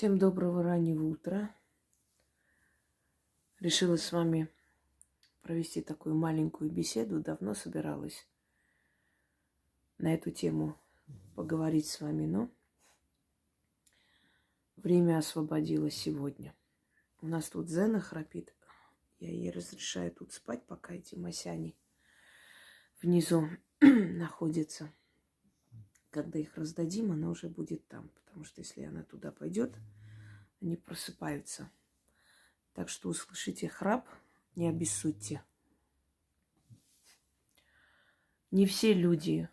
Всем доброго раннего утра. Решила с вами провести такую маленькую беседу. Давно собиралась на эту тему поговорить с вами, но время освободилось сегодня. У нас тут Зена храпит. Я ей разрешаю тут спать, пока эти масяни внизу находятся. Когда их раздадим, она уже будет там. Потому что если она туда пойдет, они просыпаются. Так что услышите храп, не обессудьте. Не все люди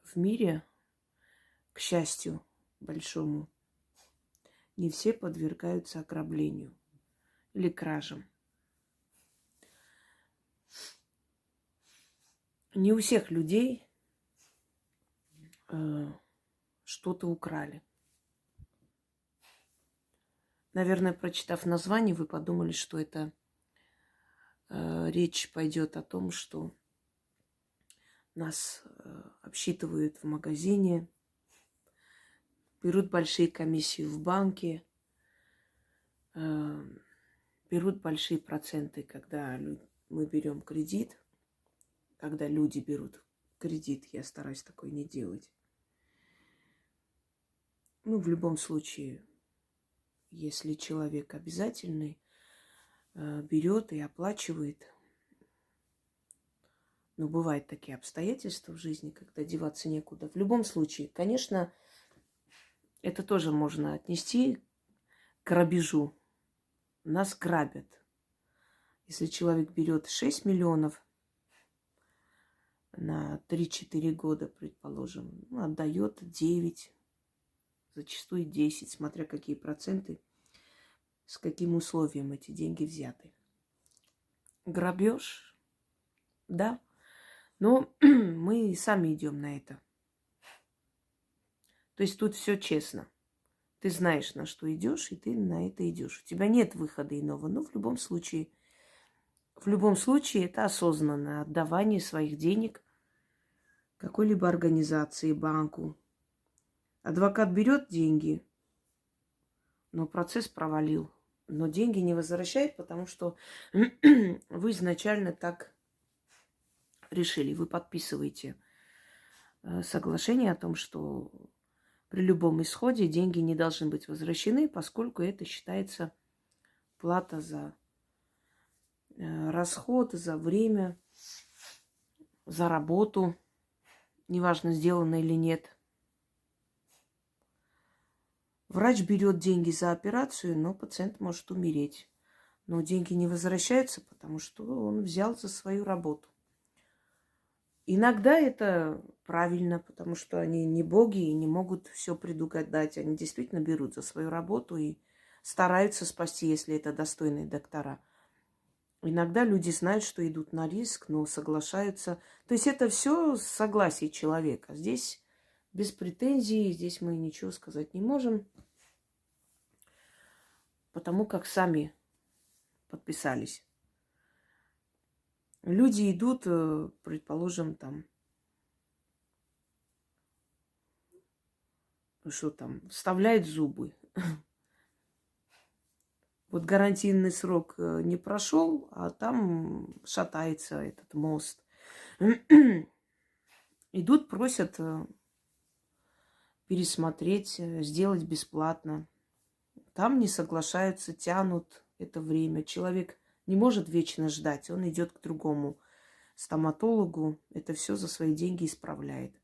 в мире, к счастью большому, не все подвергаются ограблению или кражам. Не у всех людей что-то украли. Наверное, прочитав название, вы подумали, что это речь пойдет о том, что нас обсчитывают в магазине, берут большие комиссии в банке, берут большие проценты, когда мы берем кредит. Когда люди берут кредит, я стараюсь такое не делать. Ну, в любом случае, если человек обязательный, берет и оплачивает. Но бывают такие обстоятельства в жизни, когда деваться некуда. В любом случае, конечно, это тоже можно отнести к грабежу. Нас грабят. Если человек берет 6 миллионов на 3-4 года, предположим, отдает 9, зачастую 10, смотря какие проценты, с каким условием эти деньги взяты. Грабеж, да, но мы сами идем на это. То есть тут все честно. Ты знаешь, на что идешь, и ты на это идешь. У тебя нет выхода иного. Но в любом случае это осознанное отдавание своих денег какой-либо организации, банку. Адвокат берет деньги, но процесс провалил. Но деньги не возвращает, потому что вы изначально так решили. Вы подписываете соглашение о том, что при любом исходе деньги не должны быть возвращены, поскольку это считается плата за расход, за время, за работу, неважно, сделано или нет. Врач берет деньги за операцию, но пациент может умереть. Но деньги не возвращаются, потому что он взял за свою работу. Иногда это правильно, потому что они не боги и не могут все предугадать. Они действительно берут за свою работу и стараются спасти, если это достойные доктора. Иногда люди знают, что идут на риск, но соглашаются. То есть это все согласие человека. Здесь без претензий, здесь мы ничего сказать не можем, потому как сами подписались. Люди идут, предположим, там, что там, вставляют зубы. Вот гарантийный срок не прошел, а там шатается этот мост. Идут, просят пересмотреть, сделать бесплатно. Там не соглашаются, тянут это время. Человек не может вечно ждать, он идет к другому стоматологу, это все за свои деньги исправляет.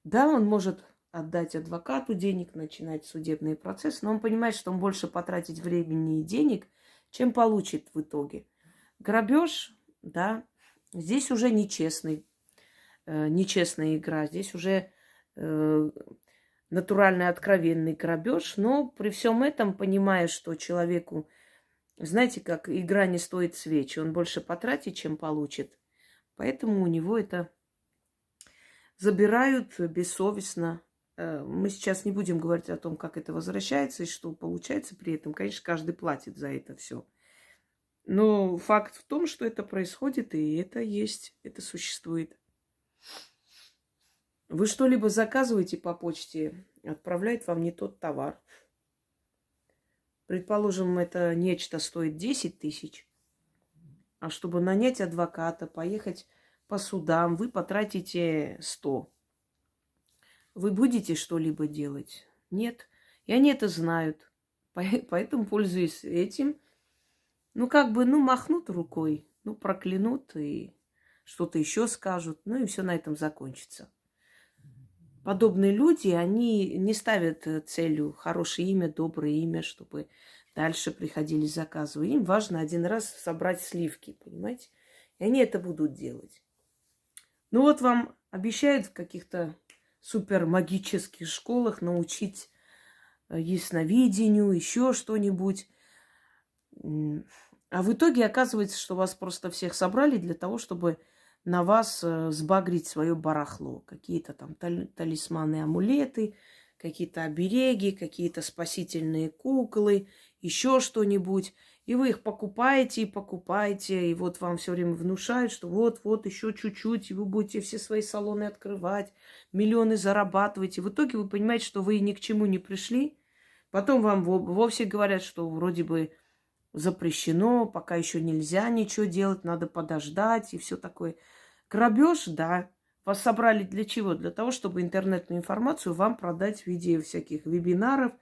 Да, он может отдать адвокату денег, начинать судебный процесс, но он понимает, что он больше потратит времени и денег, чем получит в итоге. Грабеж, да, здесь уже нечестная игра, здесь уже натуральный, откровенный грабеж, но при всем этом, понимая, что человеку, знаете, как игра не стоит свечи, он больше потратит, чем получит. Поэтому у него это забирают бессовестно. Мы сейчас не будем говорить о том, как это возвращается и что получается при этом. Конечно, каждый платит за это все. Но факт в том, что это происходит, и это есть, это существует. Вы что-либо заказываете по почте, отправляет вам не тот товар. Предположим, это нечто стоит 10 тысяч, а чтобы нанять адвоката, поехать по судам, вы потратите 100. Вы будете что-либо делать? Нет. И они это знают. Поэтому, пользуясь этим, махнут рукой, проклянут и что-то еще скажут, и все на этом закончится. Подобные люди, они не ставят целью хорошее имя, доброе имя, чтобы дальше приходили заказы. Им важно один раз собрать сливки, понимаете? И они это будут делать. Вам обещают в каких-то супермагических школах научить ясновидению, еще что-нибудь. А в итоге оказывается, что вас просто всех собрали для того, чтобы на вас сбагрить свое барахло. Какие-то там талисманы, амулеты, какие-то обереги, какие-то спасительные куклы, еще что-нибудь. И вы их покупаете и покупаете. И вот вам все время внушают, что вот, еще чуть-чуть, и вы будете все свои салоны открывать, миллионы зарабатывать. И в итоге вы понимаете, что вы ни к чему не пришли. Потом вам вовсе говорят, что вроде бы запрещено, пока еще нельзя ничего делать, надо подождать и все такое. Грабеж, да. Вас собрали для чего? Для того, чтобы интернетную информацию вам продать в виде всяких вебинаров,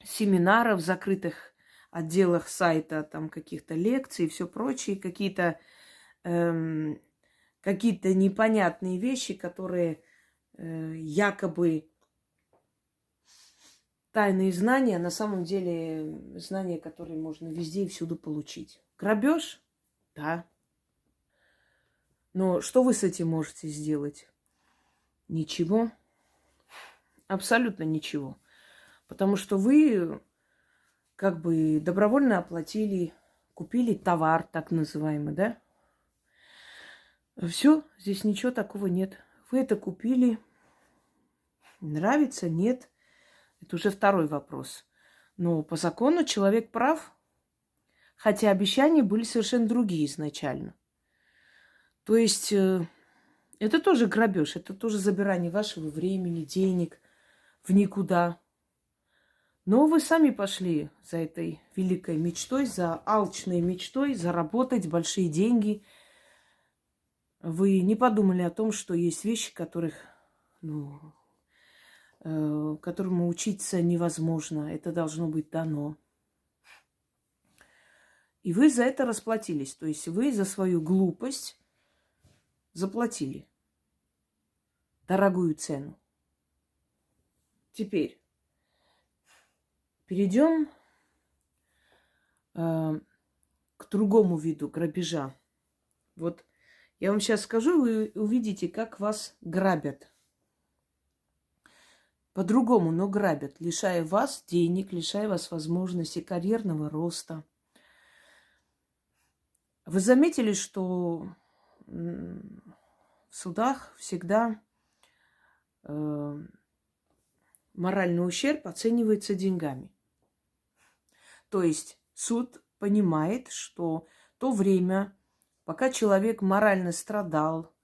семинаров, закрытых отделах сайта, там каких-то лекций и все прочее, какие-то непонятные вещи, которые якобы тайные знания, а на самом деле знания, которые можно везде и всюду получить. Грабеж? Да. Но что вы с этим можете сделать? Ничего. Абсолютно ничего. Потому что вы как бы добровольно оплатили, купили товар, так называемый, да? Все, здесь ничего такого нет. Вы это купили. Нравится? Нет. Это уже второй вопрос. Но по закону человек прав, хотя обещания были совершенно другие изначально. То есть это тоже грабеж, это тоже забирание вашего времени, денег в никуда. Но вы сами пошли за этой великой мечтой, за алчной мечтой, заработать большие деньги. Вы не подумали о том, что есть вещи, которому учиться невозможно. Это должно быть дано. И вы за это расплатились. То есть вы за свою глупость заплатили дорогую цену. Теперь перейдем к другому виду грабежа. Вот я вам сейчас скажу, вы увидите, как вас грабят. По-другому, но грабят, лишая вас денег, лишая вас возможности карьерного роста. Вы заметили, что в судах всегда моральный ущерб оценивается деньгами. То есть суд понимает, что то время, пока человек морально страдал,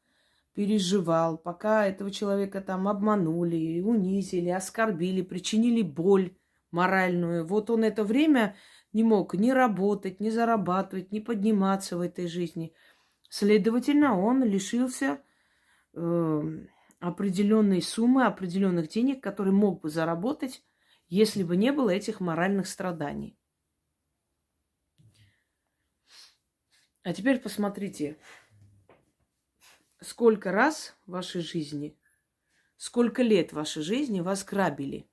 переживал, пока этого человека там обманули, унизили, оскорбили, причинили боль моральную, вот он это время не мог ни работать, ни зарабатывать, ни подниматься в этой жизни. Следовательно, он лишился определенной суммы, определенных денег, которые мог бы заработать, если бы не было этих моральных страданий. А теперь посмотрите, сколько раз в вашей жизни, сколько лет в вашей жизни вас грабили.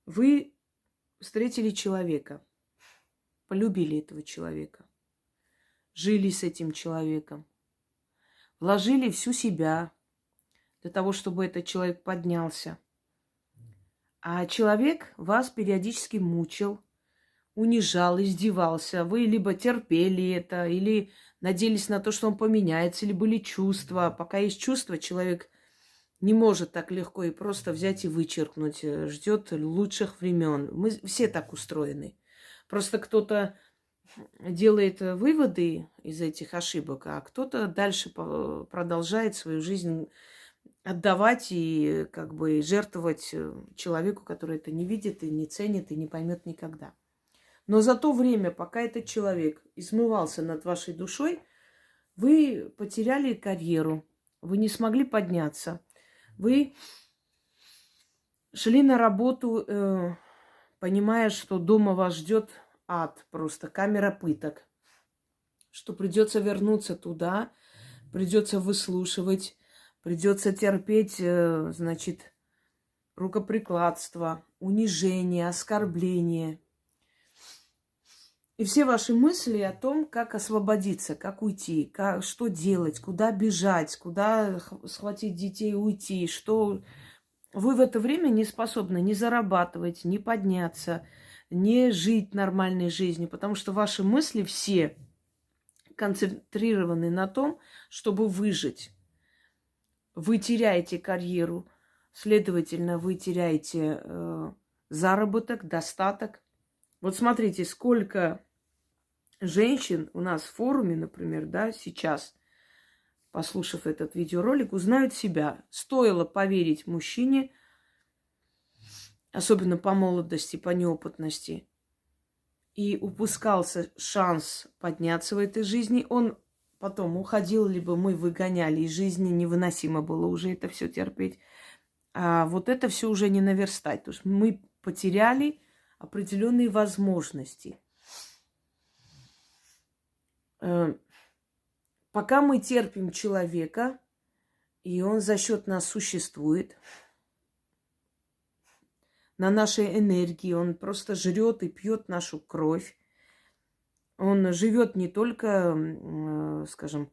Вы встретили человека, полюбили этого человека, жили с этим человеком, вложили всю себя для того, чтобы этот человек поднялся. А человек вас периодически мучил, унижал, издевался. Вы либо терпели это, или надеялись на то, что он поменяется, или были чувства. Пока есть чувства, человек не может так легко и просто взять и вычеркнуть. Ждет лучших времен. Мы все так устроены. Просто кто-то делает выводы из этих ошибок, а кто-то дальше продолжает свою жизнь отдавать и как бы жертвовать человеку, который это не видит и не ценит и не поймет никогда. Но за то время, пока этот человек измывался над вашей душой, вы потеряли карьеру, вы не смогли подняться, вы шли на работу, понимая, что дома вас ждет ад, просто камера пыток, что придется вернуться туда, придется выслушивать, придется терпеть, значит, рукоприкладство, унижение, оскорбление. И все ваши мысли о том, как освободиться, как уйти, что делать, куда бежать, куда схватить детей и уйти, что вы в это время не способны ни зарабатывать, ни подняться, не жить нормальной жизнью, потому что ваши мысли все концентрированы на том, чтобы выжить. Вы теряете карьеру, следовательно, вы теряете заработок, достаток. Вот смотрите, сколько женщин у нас в форуме, например, да, сейчас, послушав этот видеоролик, узнают себя. Стоило поверить мужчине, особенно по молодости, по неопытности, и упускался шанс подняться в этой жизни, он потом уходил, либо мы выгоняли из жизни, невыносимо было уже это все терпеть. А вот это все уже не наверстать. То есть мы потеряли определенные возможности. Пока мы терпим человека, и он за счет нас существует, на нашей энергии, он просто жрет и пьет нашу кровь. Он живет не только, скажем,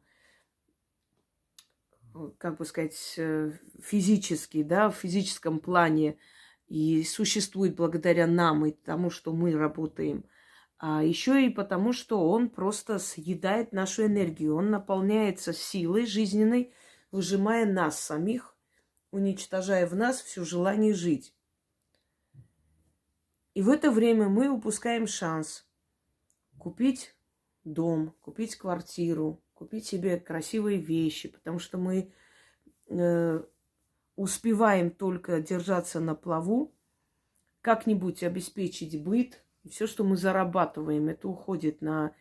как бы сказать, физически, да, в физическом плане, и существует благодаря нам и тому, что мы работаем, а еще и потому, что он просто съедает нашу энергию. Он наполняется силой жизненной, выжимая нас самих, уничтожая в нас все желание жить. И в это время мы упускаем шанс купить дом, купить квартиру, купить себе красивые вещи, потому что мы успеваем только держаться на плаву, как-нибудь обеспечить быт. И все, что мы зарабатываем, это уходит на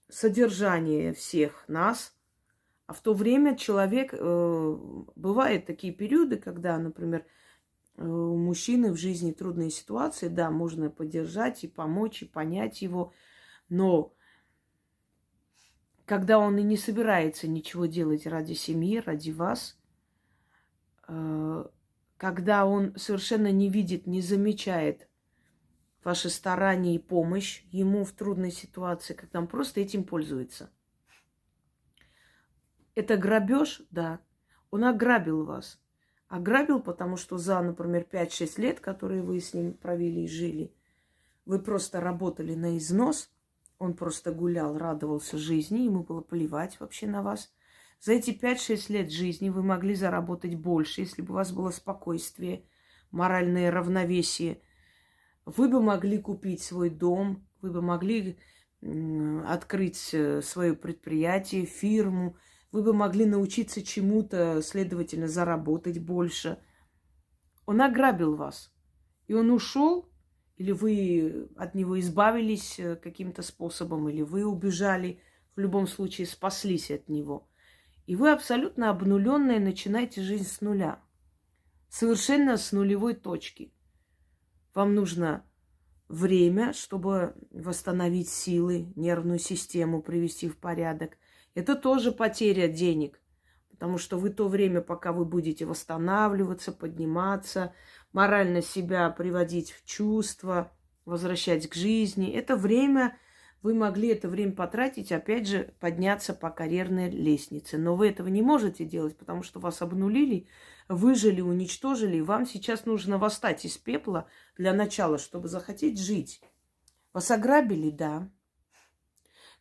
содержание всех нас. А в то время человек... бывают такие периоды, когда, например, у мужчины в жизни трудные ситуации, да, можно поддержать и помочь, и понять его, но когда он и не собирается ничего делать ради семьи, ради вас, когда он совершенно не видит, не замечает ваши старания и помощь ему в трудной ситуации, когда он просто этим пользуется. Это грабеж, да, он ограбил вас. Ограбил, потому что за, например, 5-6 лет, которые вы с ним провели и жили, вы просто работали на износ, он просто гулял, радовался жизни, ему было плевать вообще на вас. За эти 5-6 лет жизни вы могли заработать больше, если бы у вас было спокойствие, моральное равновесие. Вы бы могли купить свой дом, вы бы могли открыть свое предприятие, фирму, вы бы могли научиться чему-то, следовательно, заработать больше. Он ограбил вас. И он ушел, или вы от него избавились каким-то способом, или вы убежали, в любом случае спаслись от него. И вы абсолютно обнуленные начинаете жизнь с нуля. Совершенно с нулевой точки. Вам нужно время, чтобы восстановить силы, нервную систему привести в порядок. Это тоже потеря денег, потому что вы то время, пока вы будете восстанавливаться, подниматься, морально себя приводить в чувство, возвращать к жизни, это время, вы могли это время потратить, опять же, подняться по карьерной лестнице. Но вы этого не можете делать, потому что вас обнулили, выжили, уничтожили. И вам сейчас нужно восстать из пепла для начала, чтобы захотеть жить. Вас ограбили, да.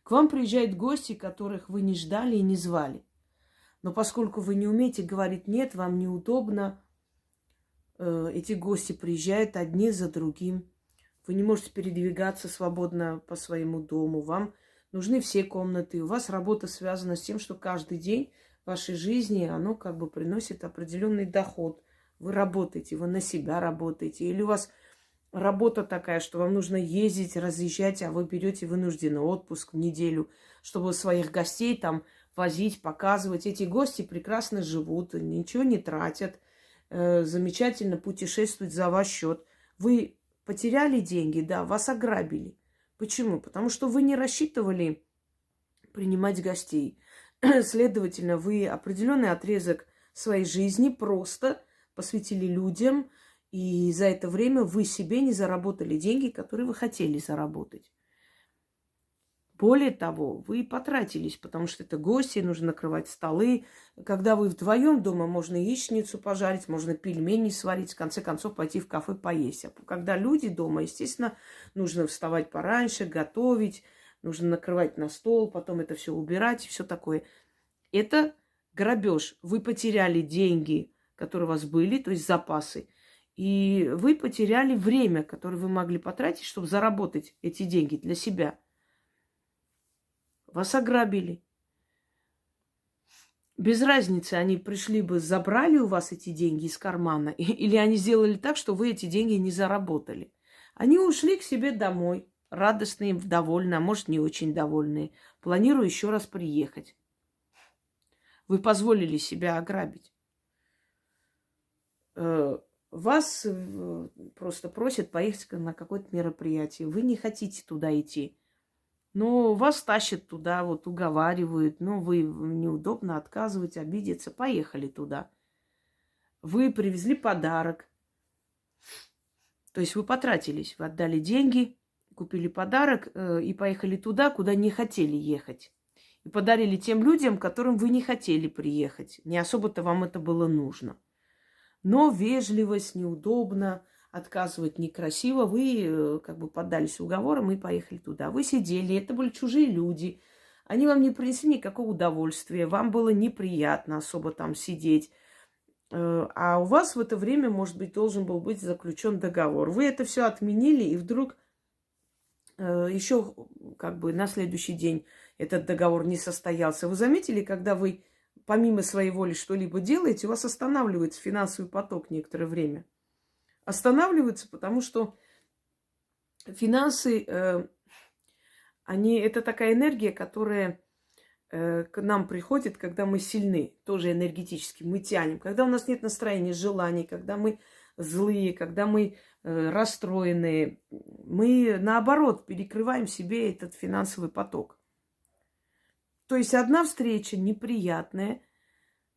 К вам приезжают гости, которых вы не ждали и не звали. Но поскольку вы не умеете говорить «нет», вам неудобно, эти гости приезжают одни за другим. Вы не можете передвигаться свободно по своему дому. Вам нужны все комнаты. У вас работа связана с тем, что каждый день вашей жизни, оно как бы приносит определенный доход. Вы работаете, вы на себя работаете. Или у вас работа такая, что вам нужно ездить, разъезжать, а вы берете вынужденный отпуск в неделю, чтобы своих гостей там возить, показывать. Эти гости прекрасно живут, ничего не тратят, замечательно путешествуют за ваш счет. Вы потеряли деньги, да, вас ограбили. Почему? Потому что вы не рассчитывали принимать гостей. Следовательно, вы определенный отрезок своей жизни просто посвятили людям, и за это время вы себе не заработали деньги, которые вы хотели заработать. Более того, вы потратились, потому что это гости, нужно накрывать столы. Когда вы вдвоем дома, можно яичницу пожарить, можно пельмени сварить, в конце концов пойти в кафе поесть. А когда люди дома, естественно, нужно вставать пораньше, готовить, нужно накрывать на стол, потом это все убирать и все такое. Это грабеж. Вы потеряли деньги, которые у вас были, то есть запасы. И вы потеряли время, которое вы могли потратить, чтобы заработать эти деньги для себя. Вас ограбили. Без разницы, они пришли бы, забрали у вас эти деньги из кармана, или они сделали так, что вы эти деньги не заработали. Они ушли к себе домой, радостные, довольные, а может, не очень довольные, планируя еще раз приехать. Вы позволили себя ограбить. Вас просто просят поехать на какое-то мероприятие. Вы не хотите туда идти. Но вас тащат туда, вот уговаривают. Но вы неудобно отказывать, обидеться. Поехали туда. Вы привезли подарок. То есть вы потратились. Вы отдали деньги, купили подарок и поехали туда, куда не хотели ехать. И подарили тем людям, которым вы не хотели приехать. Не особо-то вам это было нужно. Но вежливость, неудобно, отказывать некрасиво. Вы как бы поддались уговорам и поехали туда. Вы сидели, это были чужие люди. Они вам не принесли никакого удовольствия. Вам было неприятно особо там сидеть. А у вас в это время, может быть, должен был быть заключен договор. Вы это все отменили, и вдруг еще как бы на следующий день этот договор не состоялся. Вы заметили, когда вы помимо своей воли что-либо делаете, у вас останавливается финансовый поток некоторое время. Останавливается, потому что финансы, это такая энергия, которая к нам приходит, когда мы сильны, тоже энергетически, мы тянем. Когда у нас нет настроения, желаний, когда мы злые, когда мы расстроенные, мы, наоборот, перекрываем себе этот финансовый поток. То есть одна встреча неприятная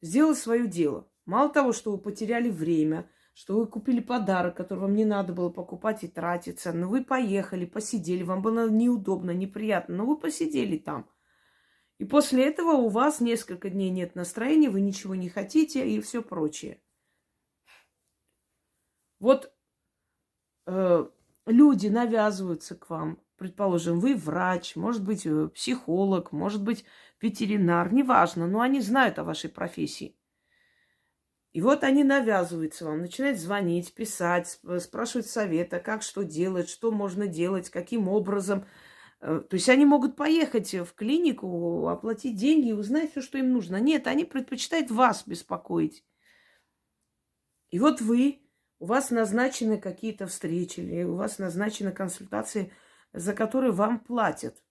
сделала свое дело. Мало того, что вы потеряли время, что вы купили подарок, который вам не надо было покупать и тратиться, но вы поехали, посидели, вам было неудобно, неприятно, но вы посидели там. И после этого у вас несколько дней нет настроения, вы ничего не хотите и все прочее. Вот люди навязываются к вам. Предположим, вы врач, может быть, психолог, может быть, ветеринар, неважно, но они знают о вашей профессии. И вот они навязываются вам, начинают звонить, писать, спрашивать совета, как что делать, что можно делать, каким образом. То есть они могут поехать в клинику, оплатить деньги и узнать все, что им нужно. Нет, они предпочитают вас беспокоить. И вот у вас назначены какие-то встречи, или у вас назначены консультации, за которые вам платят.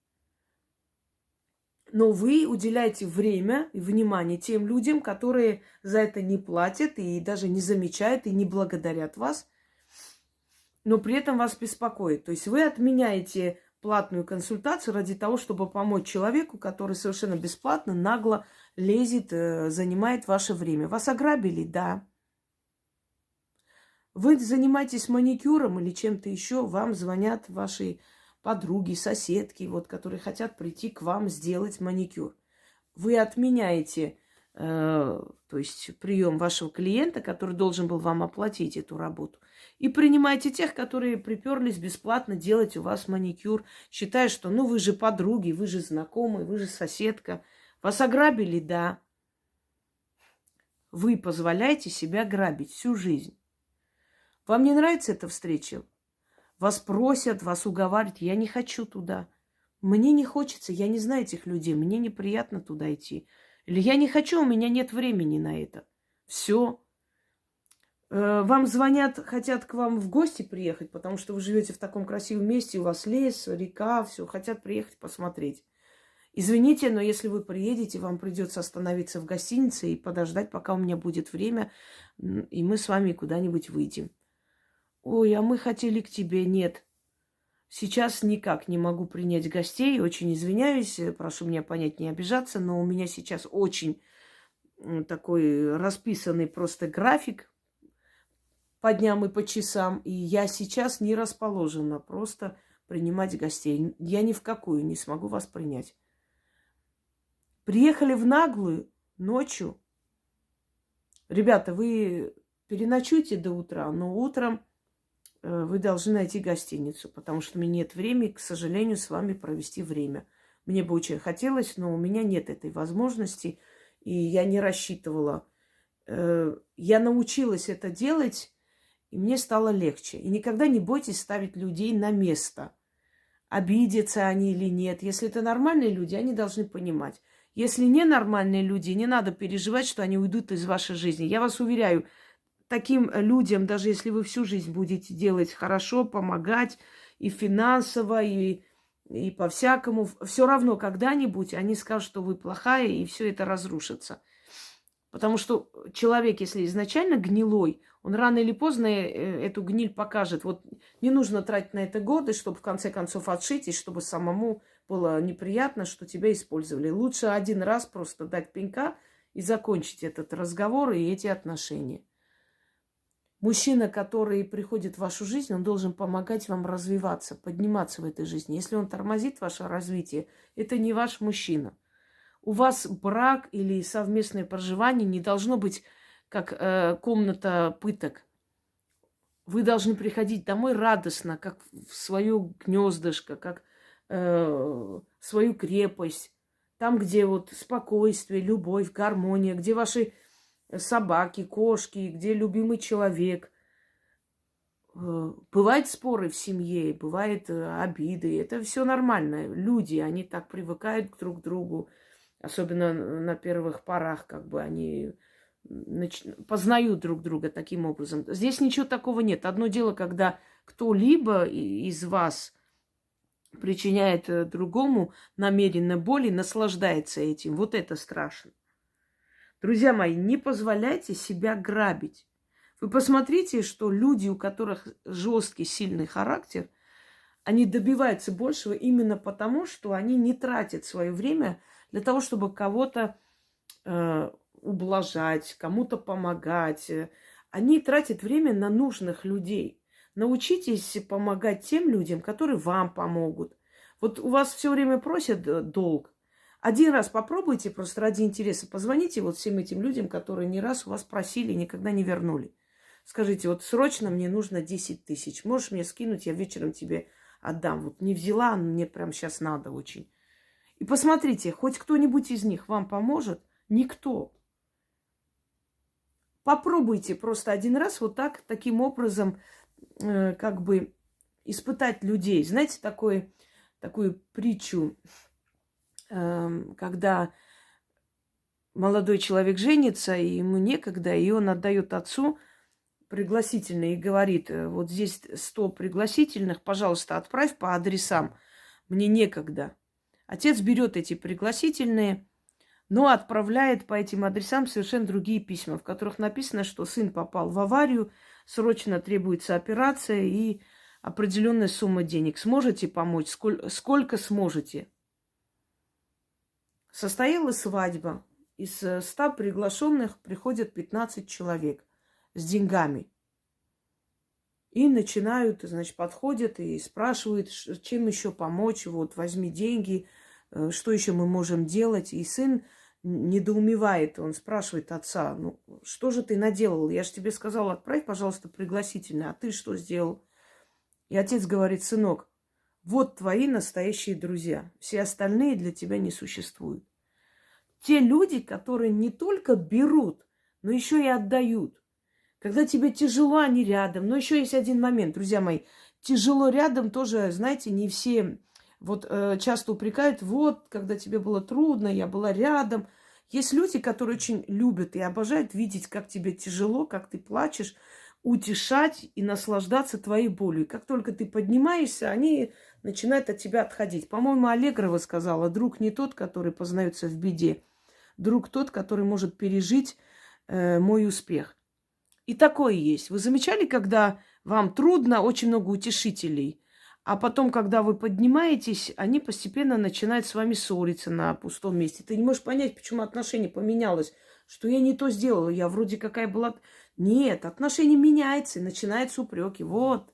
Но вы уделяете время и внимание тем людям, которые за это не платят и даже не замечают и не благодарят вас, но при этом вас беспокоит. То есть вы отменяете платную консультацию ради того, чтобы помочь человеку, который совершенно бесплатно, нагло лезет, занимает ваше время. Вас ограбили, да. Вы занимаетесь маникюром или чем-то еще, вам звонят ваши подруги, соседки, вот, которые хотят прийти к вам сделать маникюр. Вы отменяете, то есть прием вашего клиента, который должен был вам оплатить эту работу, и принимаете тех, которые приперлись бесплатно делать у вас маникюр, считая, что ну вы же подруги, вы же знакомые, вы же соседка. Вас ограбили, да. Вы позволяете себя грабить всю жизнь. Вам не нравится эта встреча? Вас просят, вас уговаривают. Я не хочу туда. Мне не хочется, я не знаю этих людей. Мне неприятно туда идти. Или я не хочу, у меня нет времени на это. Все. Вам звонят, хотят к вам в гости приехать, потому что вы живете в таком красивом месте, у вас лес, река, все, хотят приехать посмотреть. Извините, но если вы приедете, вам придется остановиться в гостинице и подождать, пока у меня будет время, и мы с вами куда-нибудь выйдем. Ой, а мы хотели к тебе. Нет. Сейчас никак не могу принять гостей. Очень извиняюсь, прошу меня понять, не обижаться, но у меня сейчас очень такой расписанный просто график по дням и по часам, и я сейчас не расположена просто принимать гостей. Я ни в какую не смогу вас принять. Приехали в наглую ночью. Ребята, вы переночуйте до утра, но утром вы должны найти гостиницу, потому что у меня нет времени, к сожалению, с вами провести время. Мне бы очень хотелось, но у меня нет этой возможности, и я не рассчитывала. Я научилась это делать, и мне стало легче. И никогда не бойтесь ставить людей на место. Обидятся они или нет. Если это нормальные люди, они должны понимать. Если ненормальные люди, не надо переживать, что они уйдут из вашей жизни. Я вас уверяю, таким людям, даже если вы всю жизнь будете делать хорошо, помогать и финансово, и по-всякому, все равно когда-нибудь они скажут, что вы плохая, и все это разрушится. Потому что человек, если изначально гнилой, он рано или поздно эту гниль покажет. Вот не нужно тратить на это годы, чтобы в конце концов отшить, и чтобы самому было неприятно, что тебя использовали. Лучше один раз просто дать пенька и закончить этот разговор и эти отношения. Мужчина, который приходит в вашу жизнь, он должен помогать вам развиваться, подниматься в этой жизни. Если он тормозит ваше развитие, это не ваш мужчина. У вас брак или совместное проживание не должно быть как комната пыток. Вы должны приходить домой радостно, как в свое гнездышко, как свою крепость. Там, где вот спокойствие, любовь, гармония, где ваши собаки, кошки, где любимый человек. Бывают споры в семье, бывают обиды. Это все нормально. Люди, они так привыкают друг к другу. Особенно на первых порах, как бы они познают друг друга таким образом. Здесь ничего такого нет. Одно дело, когда кто-либо из вас причиняет другому намеренно боль и наслаждается этим. Вот это страшно. Друзья мои, не позволяйте себя грабить. Вы посмотрите, что люди, у которых жесткий, сильный характер, они добиваются большего именно потому, что они не тратят свое время для того, чтобы кого-то ублажать, кому-то помогать. Они тратят время на нужных людей. Научитесь помогать тем людям, которые вам помогут. Вот у вас все время просят долг. Один раз попробуйте, просто ради интереса, позвоните вот всем этим людям, которые не раз у вас просили и никогда не вернули. Скажите, вот срочно мне нужно 10 тысяч. Можешь мне скинуть, я вечером тебе отдам. Вот не взяла, мне прямо сейчас надо очень. И посмотрите, хоть кто-нибудь из них вам поможет? Никто. Попробуйте просто один раз вот так, таким образом, как бы испытать людей. Знаете, такую притчу, когда молодой человек женится, и ему некогда, и он отдает отцу пригласительные и говорит: вот здесь 100 пригласительных, пожалуйста, отправь по адресам, мне некогда. Отец берет эти пригласительные, но отправляет по этим адресам совершенно другие письма, в которых написано, что сын попал в аварию, срочно требуется операция и определенная сумма денег. Сможете помочь? Сколько сможете? Состоялась свадьба. Из 100 приглашенных приходят 15 человек с деньгами. И начинают, значит, подходят и спрашивают, чем еще помочь. Вот, возьми деньги, что еще мы можем делать. И сын недоумевает, он спрашивает отца: ну, что же ты наделал? Я же тебе сказала, отправь, пожалуйста, пригласительное, а ты что сделал? И отец говорит: сынок, вот твои настоящие друзья. Все остальные для тебя не существуют. Те люди, которые не только берут, но еще и отдают. Когда тебе тяжело, они рядом. Но еще есть один момент, друзья мои. Тяжело рядом тоже, знаете, не все вот часто упрекают: вот, когда тебе было трудно, я была рядом, Есть люди, которые очень любят и обожают видеть, как тебе тяжело, как ты плачешь, утешать и наслаждаться твоей болью. И как только ты поднимаешься, они начинают от тебя отходить. По-моему, Аллегрова сказала: друг не тот, который познается в беде, друг тот, который может пережить мой успех. И такое есть. Вы замечали, когда вам трудно, очень много утешителей, а потом, когда вы поднимаетесь, они постепенно начинают с вами ссориться на пустом месте. Ты не можешь понять, почему отношение поменялось, что я не то сделала, я вроде какая была... Нет, отношение меняется, и начинаются упреки. Вот,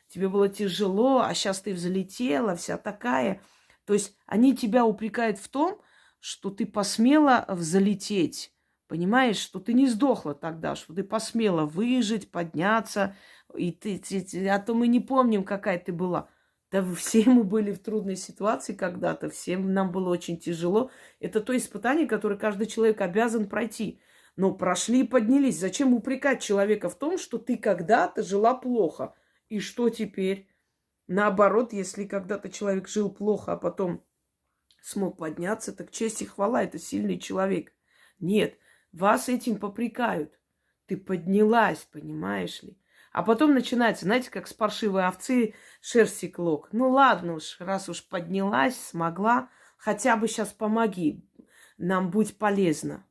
тебе было тяжело, а сейчас ты взлетела, вся такая. То есть они тебя упрекают в том, что ты посмела взлететь. Понимаешь, что ты не сдохла тогда, что ты посмела выжить, подняться. А то мы не помним, какая ты была. Да все мы были в трудной ситуации когда-то, всем нам было очень тяжело. Это то испытание, которое каждый человек обязан пройти. Но прошли и поднялись. Зачем упрекать человека в том, что ты когда-то жила плохо? И что теперь? Наоборот, если когда-то человек жил плохо, а потом смог подняться, так честь и хвала, это сильный человек. Нет, вас этим попрекают. Ты поднялась, понимаешь ли? А потом начинается, знаете, как с паршивой овцы шерсти клок. Ну ладно уж, раз уж поднялась, смогла, хотя бы сейчас помоги, нам будь полезно.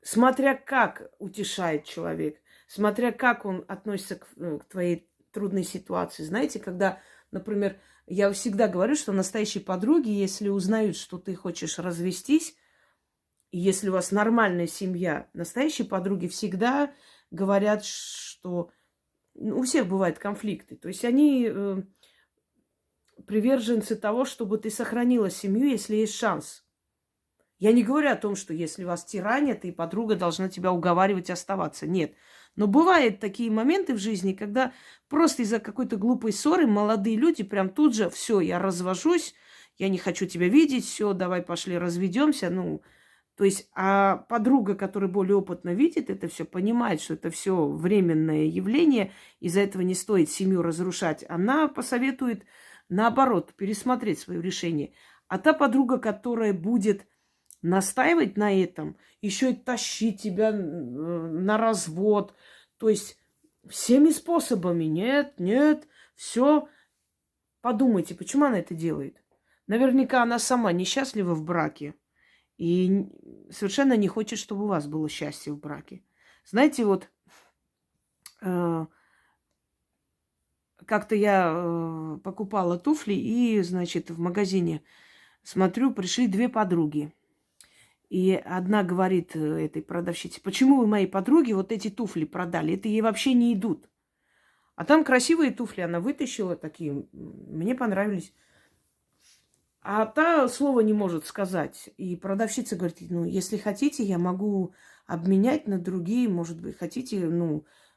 Смотря как утешает человек, смотря как он относится к твоей трудной ситуации. Знаете, когда, например, я всегда говорю, что настоящие подруги, если узнают, что ты хочешь развестись, и если у вас нормальная семья, настоящие подруги всегда говорят, что у всех бывают конфликты. То есть они приверженцы того, чтобы ты сохранила семью, если есть шанс. Я не говорю о том, что если вас тиранят, и подруга должна тебя уговаривать оставаться. Нет. Но бывают такие моменты в жизни, когда просто из-за какой-то глупой ссоры молодые люди прям тут же: все, я развожусь, я не хочу тебя видеть, все, давай пошли разведемся. Ну, то есть, а подруга, которая более опытно видит это все, понимает, что это все временное явление, из-за этого не стоит семью разрушать, она посоветует, наоборот, пересмотреть свое решение. А та подруга, которая будет настаивать на этом, еще и тащить тебя на развод, то есть всеми способами, нет, все. Подумайте, почему она это делает? Наверняка она сама несчастлива в браке и совершенно не хочет, чтобы у вас было счастье в браке. Знаете, вот как-то я покупала туфли и, значит, в магазине смотрю, пришли две подруги. И одна говорит этой продавщице: почему вы моей подруге вот эти туфли продали? Это ей вообще не идут. А там красивые туфли она вытащила такие, мне понравились. А та слова не может сказать. И продавщица говорит: ну, если хотите, я могу обменять на другие, может быть, хотите,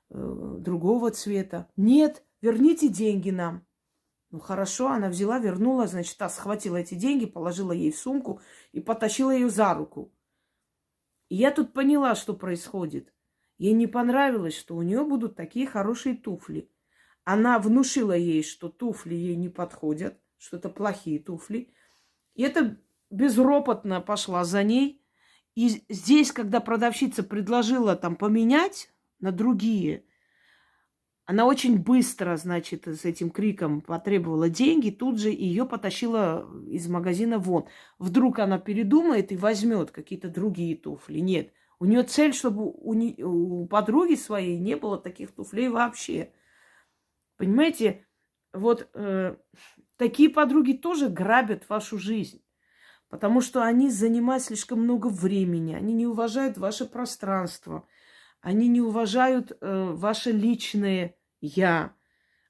другого цвета. Нет, верните деньги нам. Ну, хорошо, она взяла, вернула, значит, та схватила эти деньги, положила ей в сумку и потащила ее за руку. И я тут поняла, что происходит. Ей не понравилось, что у нее будут такие хорошие туфли. Она внушила ей, что туфли ей не подходят, что это плохие туфли. И это безропотно пошла за ней. И здесь, когда продавщица предложила там поменять на другие, она очень быстро, значит, с этим криком потребовала деньги, тут же ее потащила из магазина вон. Вдруг она передумает и возьмет какие-то другие туфли. Нет, у нее цель, чтобы у подруги своей не было таких туфлей вообще. Понимаете, вот такие подруги тоже грабят вашу жизнь, потому что они занимают слишком много времени, они не уважают ваше пространство, они не уважают ваше личное я.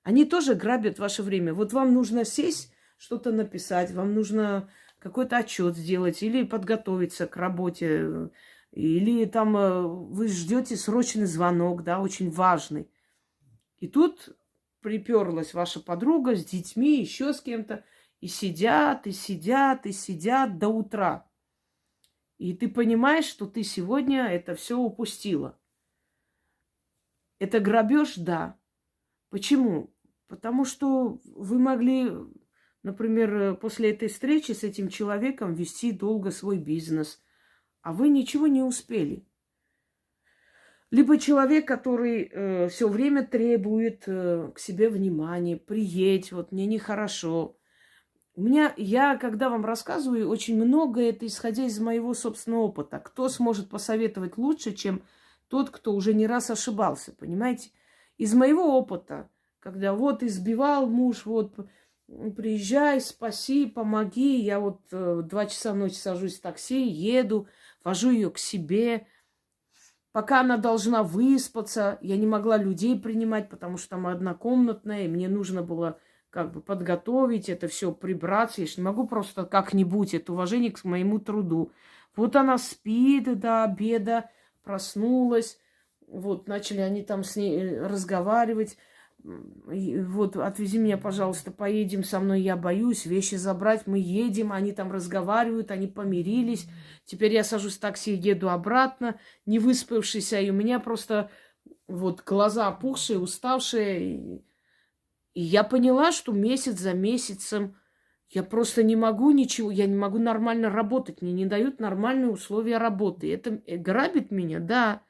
Они тоже грабят ваше время. Вот вам нужно сесть, что-то написать, вам нужно какой-то отчет сделать или подготовиться к работе, или там вы ждете срочный звонок, да, очень важный. И тут приперлась ваша подруга с детьми, еще с кем-то, и сидят, и сидят, и сидят до утра. И ты понимаешь, что ты сегодня это все упустила. Это грабеж, да. Почему? Потому что вы могли например, после этой встречи с этим человеком вести долго свой бизнес, а вы ничего не успели. Либо человек, который все время требует к себе внимания, приедь, вот мне нехорошо. Я, когда вам рассказываю, очень много это исходя из моего собственного опыта. Кто сможет посоветовать лучше, чем тот, кто уже не раз ошибался, понимаете? Из моего опыта, когда вот избивал муж, вот приезжай, спаси, помоги, я вот 2 часа ночи сажусь в такси, еду, вожу ее к себе. Пока она должна выспаться, я не могла людей принимать, потому что там однокомнатная, и мне нужно было как бы подготовить это все, прибраться. Я же не могу просто как-нибудь, это уважение к моему труду. Вот она спит до обеда, проснулась, вот начали они там с ней разговаривать. Вот, отвези меня, пожалуйста, поедем со мной, я боюсь, вещи забрать, мы едем, они там разговаривают, они помирились. Теперь я сажусь в такси, еду обратно, не выспавшийся, и у меня просто вот глаза опухшие, уставшие. И я поняла, что месяц за месяцем я просто не могу ничего, я не могу нормально работать, мне не дают нормальные условия работы. Это грабит меня, да.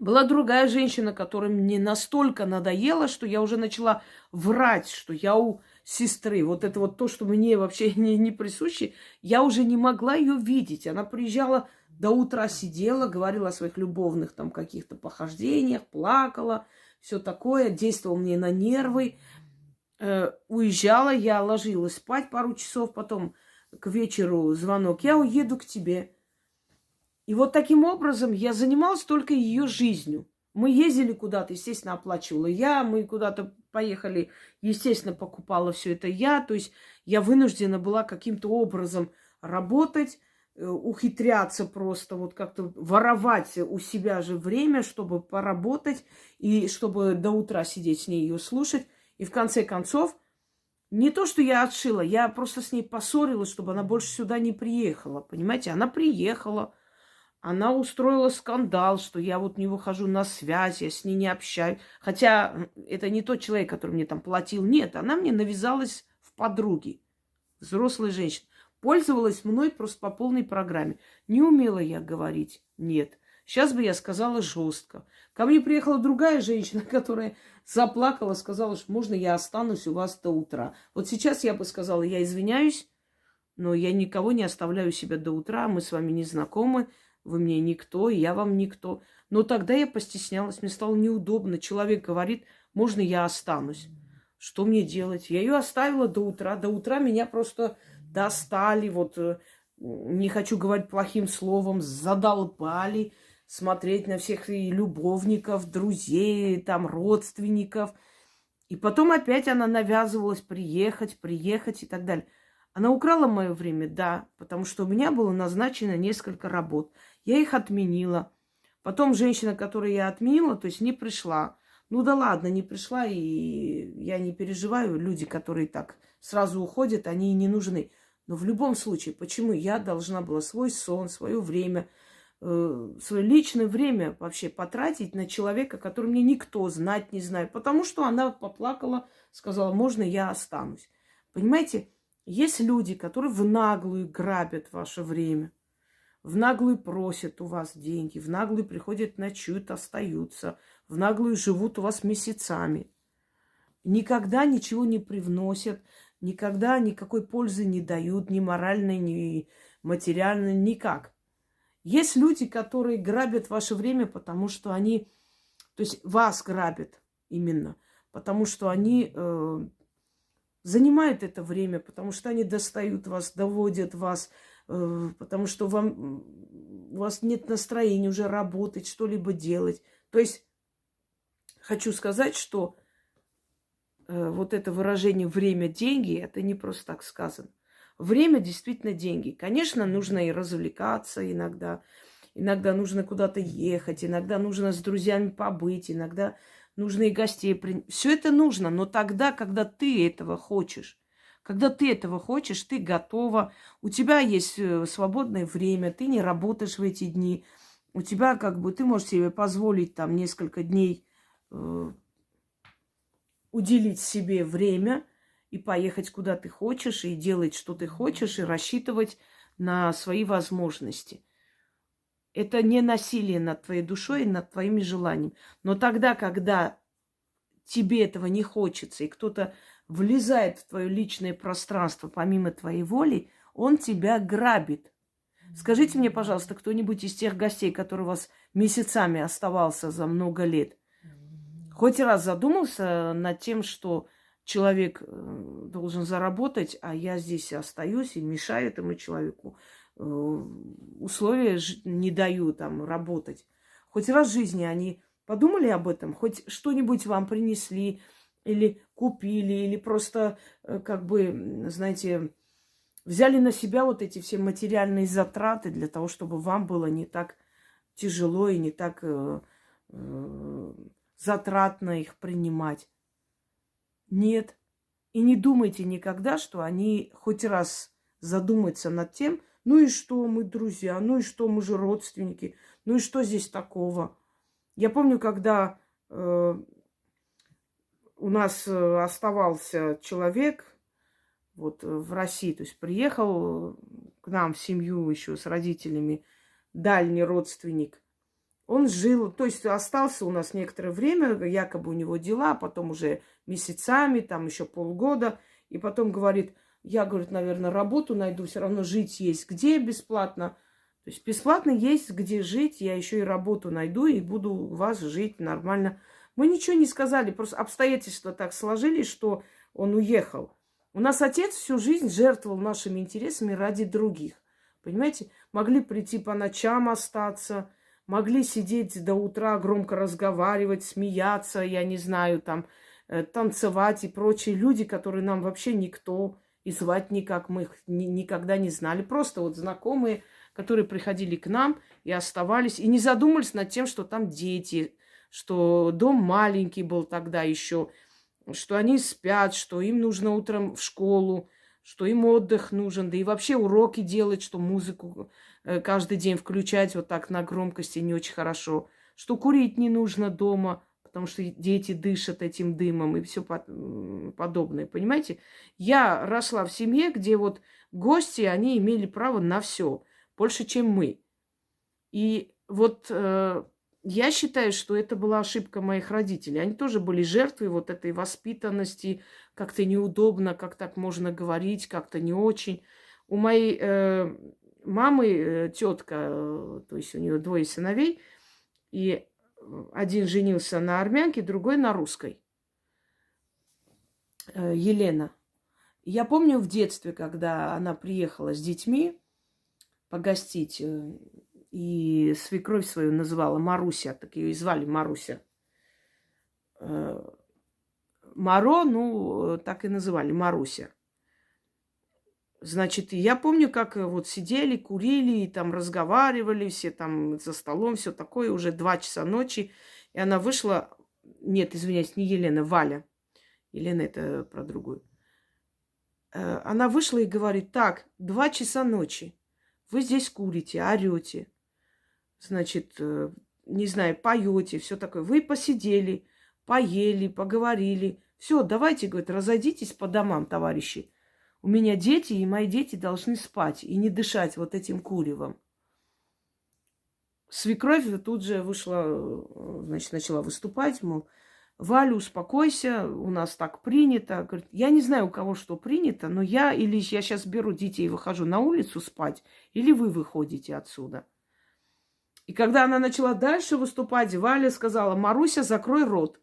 Была другая женщина, которая мне настолько надоела, что я уже начала врать, что я у сестры. Вот это вот то, что мне вообще не присуще, я уже не могла ее видеть. Она приезжала, до утра сидела, говорила о своих любовных там каких-то похождениях, плакала, все такое, действовала мне на нервы. Уезжала, я ложилась спать пару часов, потом к вечеру звонок, я уеду к тебе. И вот таким образом я занималась только ее жизнью. Мы ездили куда-то, естественно, оплачивала я, мы куда-то поехали, естественно, покупала все это я. То есть я вынуждена была каким-то образом работать, ухитряться просто, вот как-то воровать у себя же время, чтобы поработать и чтобы до утра сидеть с ней, ее слушать. И в конце концов, не то, что я отшила, я просто с ней поссорилась, чтобы она больше сюда не приехала. Понимаете, она приехала. Она устроила скандал, что я вот не выхожу на связь, я с ней не общаюсь. Хотя это не тот человек, который мне там платил. Нет, она мне навязалась в подруги. Взрослая женщина. Пользовалась мной просто по полной программе. Не умела я говорить. Нет. Сейчас бы я сказала жестко. Ко мне приехала другая женщина, которая заплакала, сказала, что можно я останусь у вас до утра. Вот сейчас я бы сказала, я извиняюсь, но я никого не оставляю себя до утра. Мы с вами не знакомы. Вы мне никто, я вам никто. Но тогда я постеснялась, мне стало неудобно. Человек говорит, можно я останусь? Что мне делать? Я ее оставила до утра. До утра меня просто достали, вот не хочу говорить плохим словом, задолбали смотреть на всех и любовников, друзей, там, родственников. И потом опять она навязывалась приехать и так далее. Она украла мое время, да, потому что у меня было назначено несколько работ. Я их отменила. Потом женщина, которую я отменила, то есть не пришла. Ну да ладно, не пришла, и я не переживаю. Люди, которые так сразу уходят, они и не нужны. Но в любом случае, почему я должна была свой сон, свое время, свое личное время вообще потратить на человека, который мне никто знать не знает? Потому что она поплакала, сказала, можно я останусь. Понимаете? Есть люди, которые в наглую грабят ваше время, в наглую просят у вас деньги, в наглую приходят, ночуют, остаются, в наглую живут у вас месяцами. Никогда ничего не привносят, никогда никакой пользы не дают, ни моральной, ни материальной, никак. Есть люди, которые грабят ваше время, потому что они, то есть вас грабят именно, потому что они занимают это время, потому что они достают вас, доводят вас, потому что у вас нет настроения уже работать, что-либо делать. То есть хочу сказать, что вот это выражение «время – деньги» – это не просто так сказано. Время действительно деньги. Конечно, нужно и развлекаться иногда. Иногда нужно куда-то ехать, иногда нужно с друзьями побыть, иногда нужно и гостей принять. Все это нужно, но тогда, когда ты этого хочешь. Когда ты этого хочешь, ты готова, у тебя есть свободное время, ты не работаешь в эти дни, у тебя как бы, ты можешь себе позволить там несколько дней уделить себе время, и поехать куда ты хочешь, и делать, что ты хочешь, и рассчитывать на свои возможности. Это не насилие над твоей душой и над твоими желаниями. Но тогда, когда тебе этого не хочется, и кто-то влезает в твое личное пространство помимо твоей воли, он тебя грабит. Скажите мне, пожалуйста, кто-нибудь из тех гостей, который у вас месяцами оставался за много лет, хоть раз задумался над тем, что человек должен заработать, а я здесь остаюсь и мешаю этому человеку, условия не даю там работать. Хоть раз в жизни они подумали об этом, хоть что-нибудь вам принесли или купили, или просто, как бы, знаете, взяли на себя вот эти все материальные затраты для того, чтобы вам было не так тяжело и не так затратно их принимать. Нет. И не думайте никогда, что они хоть раз задумаются над тем, ну и что, мы друзья, ну и что, мы же родственники, ну и что здесь такого. Я помню, когда у нас оставался человек вот в России, то есть приехал к нам в семью еще с родителями дальний родственник. Он жил, то есть остался у нас некоторое время, якобы у него дела, а потом уже месяцами, там еще полгода. И потом говорит, я, говорит, наверное, работу найду, все равно жить есть где бесплатно. То есть бесплатно есть где жить, я еще и работу найду и буду у вас жить нормально. Мы ничего не сказали, просто обстоятельства так сложились, что он уехал. У нас отец всю жизнь жертвовал нашими интересами ради других. Понимаете? Могли прийти по ночам остаться, могли сидеть до утра, громко разговаривать, смеяться, я не знаю, там, танцевать и прочие люди, которые нам вообще никто, и звать никак, мы их никогда не знали. Просто вот знакомые, которые приходили к нам и оставались, и не задумались над тем, что там дети, что дом маленький был тогда еще, что они спят, что им нужно утром в школу, что им отдых нужен, да и вообще уроки делать, что музыку каждый день включать вот так на громкости не очень хорошо, что курить не нужно дома, потому что дети дышат этим дымом и все подобное, понимаете? Я росла в семье, где вот гости, они имели право на все, больше, чем мы. И вот я считаю, что это была ошибка моих родителей. Они тоже были жертвой вот этой воспитанности. Как-то неудобно, как так можно говорить, как-то не очень. У моей мамы тетка, то есть у нее двое сыновей, и один женился на армянке, другой на русской. Елена. Я помню в детстве, когда она приехала с детьми погостить, и свекровь свою называла Маруся, так ее и звали Маруся. Маро, ну, так и называли, Маруся. Значит, я помню, как вот сидели, курили, и там разговаривали, все там за столом, все такое, уже 2 часа ночи. И она вышла, нет, извиняюсь, не Елена, Валя. Елена это про другую. Она вышла и говорит, так, 2 часа ночи, вы здесь курите, орете, значит, не знаю, поете, все такое. Вы посидели, поели, поговорили. Все, давайте, говорит, разойдитесь по домам, товарищи. У меня дети, и мои дети должны спать и не дышать вот этим куревом. Свекровь тут же вышла, значит, начала выступать, мол, Валя, успокойся, у нас так принято. Говорит, я не знаю, у кого что принято, но я сейчас беру детей и выхожу на улицу спать, или вы выходите отсюда. И когда она начала дальше выступать, Валя сказала, Маруся, закрой рот.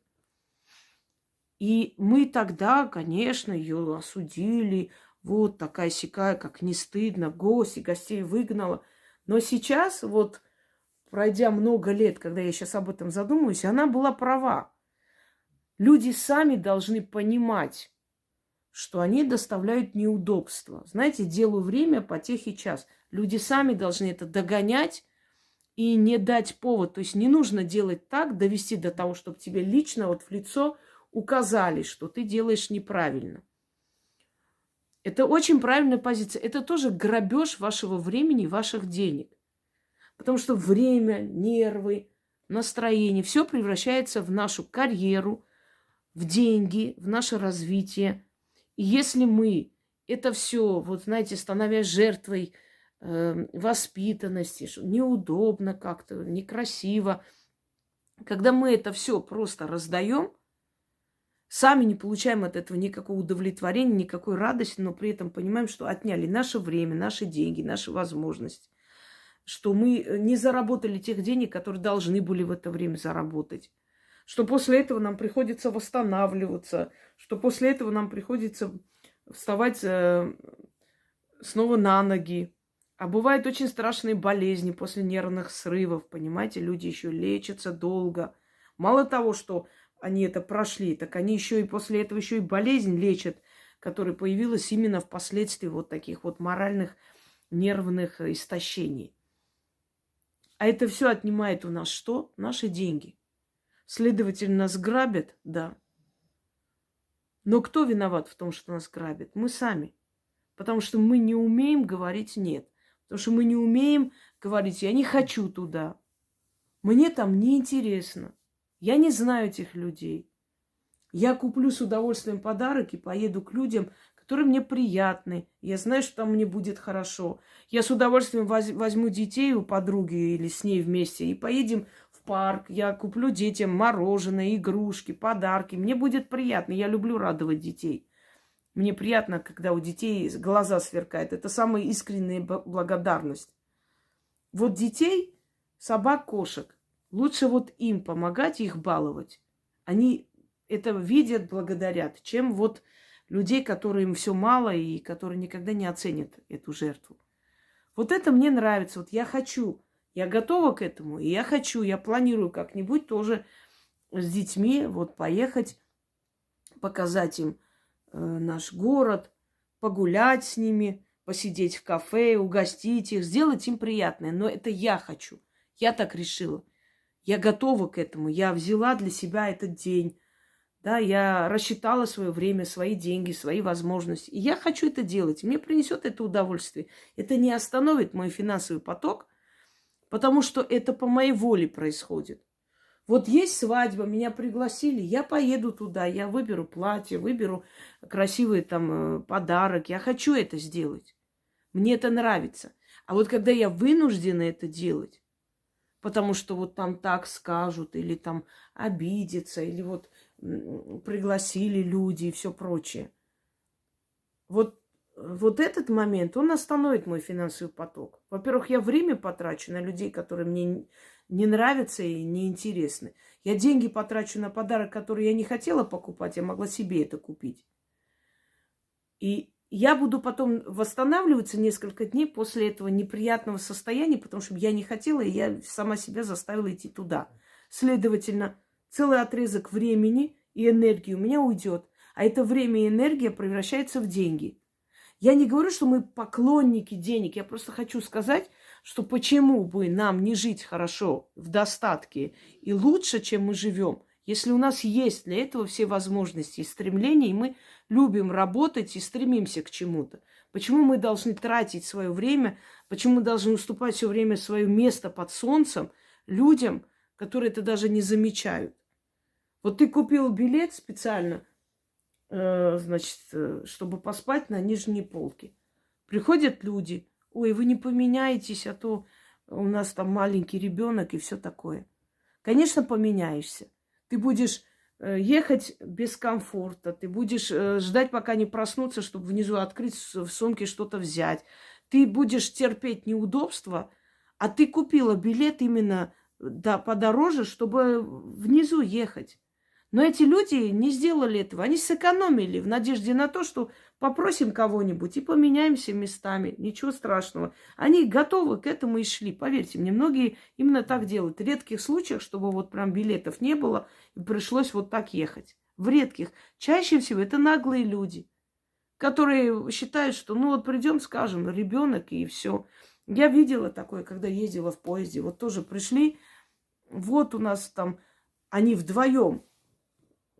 И мы тогда, конечно, ее осудили. Вот такая сякая, как не стыдно, гостей выгнала. Но сейчас, вот пройдя много лет, когда я сейчас об этом задумываюсь, она была права. Люди сами должны понимать, что они доставляют неудобства. Знаете, делу время, потехи час. Люди сами должны это догонять и не дать повод. То есть не нужно делать так, довести до того, чтобы тебе лично вот в лицо указали, что ты делаешь неправильно. Это очень правильная позиция. Это тоже грабеж вашего времени, ваших денег. Потому что время, нервы, настроение, все превращается в нашу карьеру, в деньги, в наше развитие. И если мы это все, вот знаете, становясь жертвой воспитанности, что неудобно как-то, некрасиво, когда мы это все просто раздаем, сами не получаем от этого никакого удовлетворения, никакой радости, но при этом понимаем, что отняли наше время, наши деньги, наши возможности, что мы не заработали тех денег, которые должны были в это время заработать, что после этого нам приходится восстанавливаться, что после этого нам приходится вставать снова на ноги. А бывают очень страшные болезни после нервных срывов, понимаете? Люди еще лечатся долго. Мало того, что они это прошли, так они еще и после этого еще и болезнь лечат, которая появилась именно впоследствии вот таких вот моральных нервных истощений. А это все отнимает у нас что? Наши деньги. Следовательно, нас грабят, да. Но кто виноват в том, что нас грабят? Мы сами. Потому что мы не умеем говорить «нет». Потому что мы не умеем говорить «я не хочу туда». Мне там неинтересно. Я не знаю этих людей. Я куплю с удовольствием подарок и поеду к людям, которые мне приятны. Я знаю, что там мне будет хорошо. Я с удовольствием возьму детей у подруги или с ней вместе и поедем в парк. Я куплю детям мороженое, игрушки, подарки. Мне будет приятно. Я люблю радовать детей. Мне приятно, когда у детей глаза сверкают. Это самая искренняя благодарность. Вот детей, собак, кошек, лучше вот им помогать, их баловать. Они это видят, благодарят, чем вот людей, которым все мало и которые никогда не оценят эту жертву. Вот это мне нравится. Вот я хочу, я готова к этому, и я хочу, я планирую как-нибудь тоже с детьми вот поехать, показать им наш город, погулять с ними, посидеть в кафе, угостить их, сделать им приятное. Но это я хочу. Я так решила. Я готова к этому. Я взяла для себя этот день. Да, я рассчитала свое время, свои деньги, свои возможности. И я хочу это делать. Мне принесет это удовольствие. Это не остановит мой финансовый поток, потому что это по моей воле происходит. Вот есть свадьба, меня пригласили, я поеду туда, я выберу платье, выберу красивый там подарок. Я хочу это сделать. Мне это нравится. А вот когда я вынуждена это делать, потому что вот там так скажут, или там обидятся, или вот пригласили люди и все прочее. Вот этот момент, он остановит мой финансовый поток. Во-первых, я время потрачу на людей, которые мне не нравятся и не интересны. Я деньги потрачу на подарок, который я не хотела покупать, я могла себе это купить. И я буду потом восстанавливаться несколько дней после этого неприятного состояния, потому что я не хотела, и я сама себя заставила идти туда. Следовательно, целый отрезок времени и энергии у меня уйдет. А это время и энергия превращается в деньги. Я не говорю, что мы поклонники денег. Я просто хочу сказать, что почему бы нам не жить хорошо, в достатке и лучше, чем мы живем, если у нас есть для этого все возможности и стремления, и мы любим работать и стремимся к чему-то. Почему мы должны тратить свое время, почему мы должны уступать все время свое место под солнцем людям, которые это даже не замечают? Вот ты купил билет специально, значит, чтобы поспать на нижней полке. Приходят люди, ой, вы не поменяетесь, а то у нас там маленький ребенок и все такое. Конечно, поменяешься. Ты будешь ехать без комфорта, ты будешь ждать, пока не проснутся, чтобы внизу открыть в сумке что-то взять. Ты будешь терпеть неудобства, а ты купила билет именно подороже, чтобы внизу ехать. Но эти люди не сделали этого. Они сэкономили в надежде на то, что попросим кого-нибудь и поменяемся местами. Ничего страшного. Они готовы к этому и шли. Поверьте мне, многие именно так делают. В редких случаях, чтобы вот прям билетов не было, и пришлось вот так ехать. В редких. Чаще всего это наглые люди, которые считают, что ну вот придем, скажем, ребенок и все. Я видела такое, когда ездила в поезде. Вот тоже пришли, вот у нас там они вдвоем.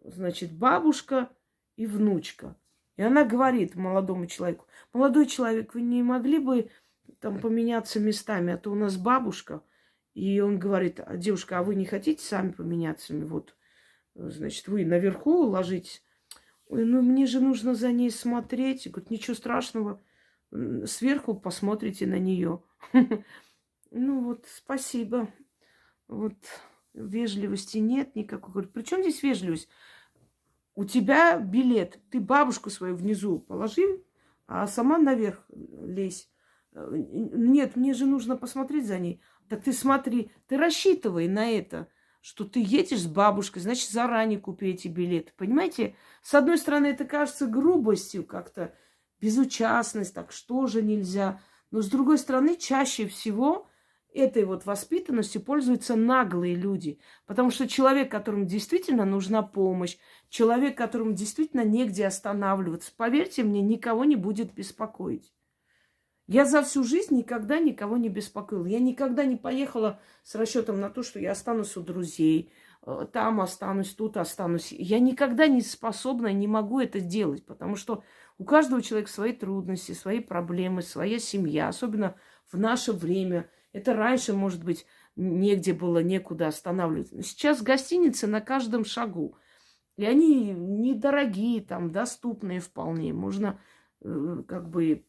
Значит, бабушка и внучка. И она говорит молодому человеку: молодой человек, вы не могли бы там поменяться местами, а то у нас бабушка. И он говорит: девушка, а вы не хотите сами поменяться? Вот, значит, вы наверху ложитесь. Ой, ну мне же нужно за ней смотреть. Я говорю, ничего страшного, сверху посмотрите на нее. Ну вот, спасибо. Вот вежливости нет никакой. Говорю, при чем здесь вежливость? У тебя билет, ты бабушку свою внизу положи, а сама наверх лезь. Нет, мне же нужно посмотреть за ней. Так ты смотри, ты рассчитывай на это, что ты едешь с бабушкой, значит, заранее купи эти билеты. Понимаете? С одной стороны, это кажется грубостью как-то, безучастность, так что же нельзя. Но с другой стороны, чаще всего этой вот воспитанностью пользуются наглые люди. Потому что человек, которому действительно нужна помощь, человек, которому действительно негде останавливаться, поверьте мне, никого не будет беспокоить. Я за всю жизнь никогда никого не беспокоила. Я никогда не поехала с расчетом на то, что я останусь у друзей, там останусь, тут останусь. Я никогда не способна, не могу это делать, потому что у каждого человека свои трудности, свои проблемы, своя семья, особенно в наше время. Это раньше, может быть, негде было, некуда останавливаться. Сейчас гостиницы на каждом шагу. И они недорогие, там, доступные вполне. Можно как бы